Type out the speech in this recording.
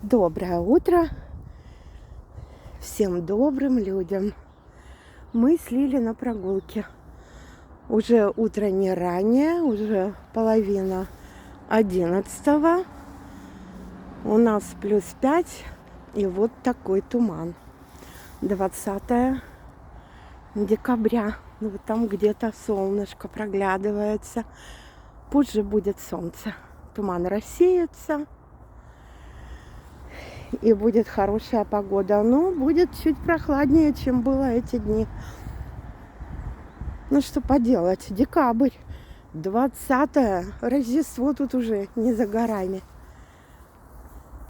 Доброе утро всем добрым людям. Мы с Лили на прогулке. Уже утро не ранее, уже половина 11. У нас +5, и вот такой туман. 20 декабря. Вот там где-то солнышко проглядывается. Позже будет солнце. Туман рассеется. И будет хорошая погода. Но будет чуть прохладнее, чем было эти дни. Ну что поделать, декабрь, 20-е, Рождество тут уже не за горами.